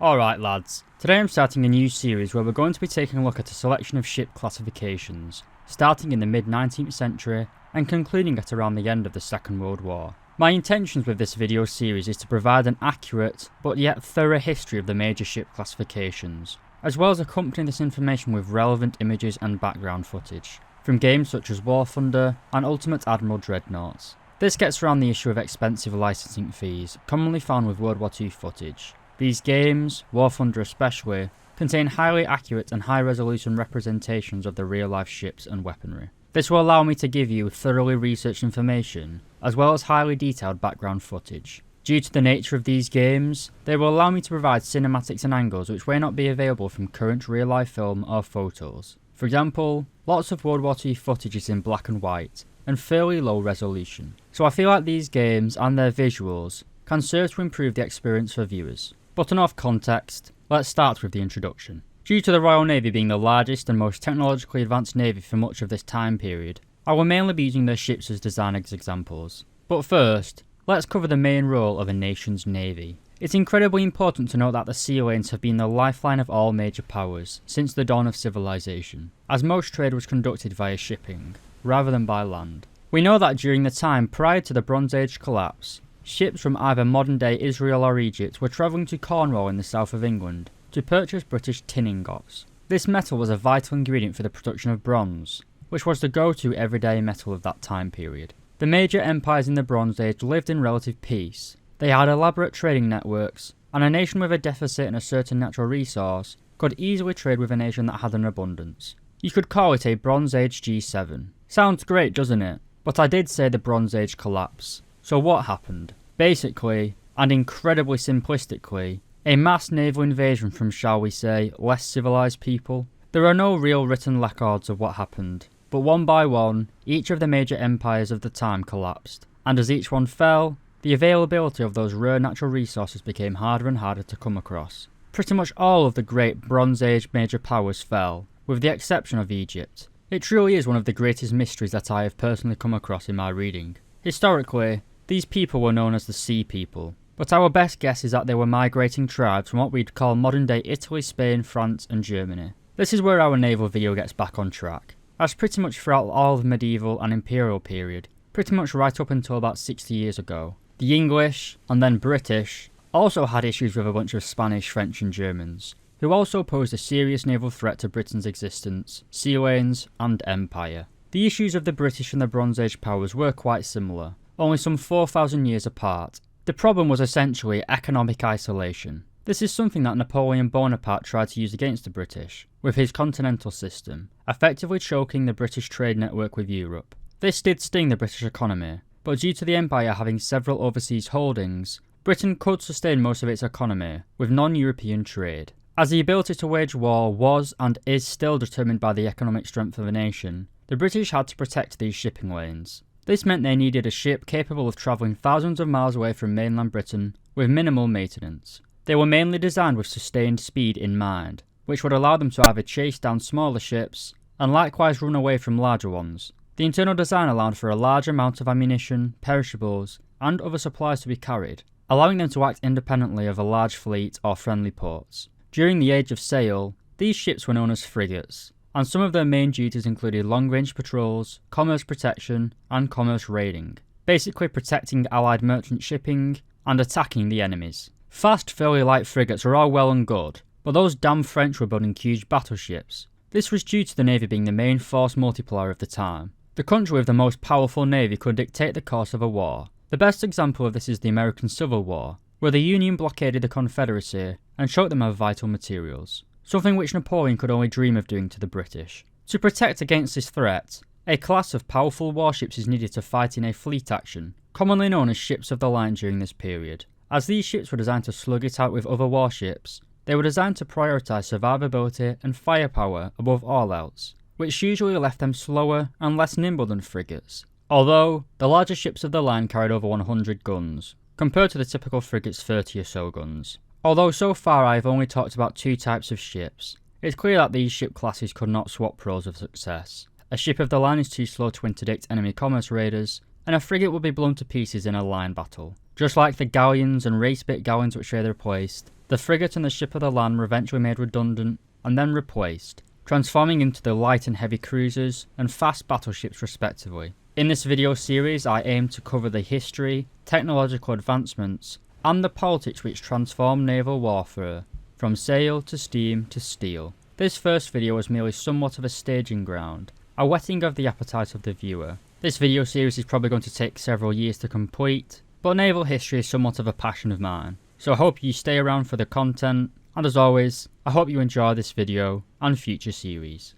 Alright lads, today I'm starting a new series where we're going to be taking a look at a selection of ship classifications, starting in the mid-19th century and concluding at around the end of the Second World War. My intentions with this video series is to provide an accurate but yet thorough history of the major ship classifications, as well as accompany this information with relevant images and background footage, from games such as War Thunder and Ultimate Admiral Dreadnoughts. This gets around the issue of expensive licensing fees, commonly found with World War II footage. These games, War Thunder especially, contain highly accurate and high-resolution representations of the real-life ships and weaponry. This will allow me to give you thoroughly researched information, as well as highly detailed background footage. Due to the nature of these games, they will allow me to provide cinematics and angles which may not be available from current real-life film or photos. For example, lots of World War II footage is in black and white, and fairly low resolution. So I feel like these games and their visuals can serve to improve the experience for viewers. But enough context, let's start with the introduction. Due to the Royal Navy being the largest and most technologically advanced navy for much of this time period, I will mainly be using their ships as design examples. But first, let's cover the main role of a nation's navy. It's incredibly important to note that the sea lanes have been the lifeline of all major powers since the dawn of civilization, as most trade was conducted via shipping, rather than by land. We know that during the time prior to the Bronze Age collapse, ships from either modern-day Israel or Egypt were travelling to Cornwall in the south of England to purchase British tin ingots. This metal was a vital ingredient for the production of bronze, which was the go-to everyday metal of that time period. The major empires in the Bronze Age lived in relative peace. They had elaborate trading networks, and a nation with a deficit in a certain natural resource could easily trade with a nation that had an abundance. You could call it a Bronze Age G7. Sounds great, doesn't it? But I did say the Bronze Age collapse. So what happened? Basically, and incredibly simplistically, a mass naval invasion from, shall we say, less civilized people. There are no real written records of what happened, but one by one, each of the major empires of the time collapsed, and as each one fell, the availability of those rare natural resources became harder and harder to come across. Pretty much all of the great Bronze Age major powers fell, with the exception of Egypt. It truly is one of the greatest mysteries that I have personally come across in my reading. Historically, these people were known as the Sea People, but our best guess is that they were migrating tribes from what we'd call modern-day Italy, Spain, France and Germany. This is where our naval video gets back on track, as pretty much throughout all of the medieval and imperial period, pretty much right up until about 60 years ago, the English, and then British, also had issues with a bunch of Spanish, French and Germans, who also posed a serious naval threat to Britain's existence, sea lanes and empire. The issues of the British and the Bronze Age powers were quite similar, only some 4,000 years apart. The problem was essentially economic isolation. This is something that Napoleon Bonaparte tried to use against the British, with his continental system, effectively choking the British trade network with Europe. This did sting the British economy, but due to the empire having several overseas holdings, Britain could sustain most of its economy with non-European trade. As the ability to wage war was and is still determined by the economic strength of a nation, the British had to protect these shipping lanes. This meant they needed a ship capable of travelling thousands of miles away from mainland Britain with minimal maintenance. They were mainly designed with sustained speed in mind, which would allow them to either chase down smaller ships and likewise run away from larger ones. The internal design allowed for a large amount of ammunition, perishables, and other supplies to be carried, allowing them to act independently of a large fleet or friendly ports. During the Age of Sail, these ships were known as frigates, and some of their main duties included long-range patrols, commerce protection, and commerce raiding, basically protecting Allied merchant shipping and attacking the enemies. Fast, fairly light frigates are all well and good, but those damn French were building huge battleships. This was due to the navy being the main force multiplier of the time. The country with the most powerful navy could dictate the course of a war. The best example of this is the American Civil War, where the Union blockaded the Confederacy and choked them of vital materials, something which Napoleon could only dream of doing to the British. To protect against this threat, a class of powerful warships is needed to fight in a fleet action, commonly known as ships of the line during this period. As these ships were designed to slug it out with other warships, they were designed to prioritise survivability and firepower above all else, which usually left them slower and less nimble than frigates. Although, the larger ships of the line carried over 100 guns, compared to the typical frigate's 30 or so guns. Although so far I have only talked about two types of ships, it's clear that these ship classes could not swap pros of success. A ship of the line is too slow to interdict enemy commerce raiders, and a frigate would be blown to pieces in a line battle. Just like the galleons and race-bit galleons which they replaced, the The frigate and the ship of the land were eventually made redundant and then replaced, transforming into the light and heavy cruisers and fast battleships respectively. In this video series I aim to cover the history, technological advancements, and the politics which transformed naval warfare, from sail to steam to steel. This first video was merely somewhat of a staging ground, a whetting of the appetite of the viewer. This video series is probably going to take several years to complete, but naval history is somewhat of a passion of mine, so I hope you stay around for the content, and as always, I hope you enjoy this video and future series.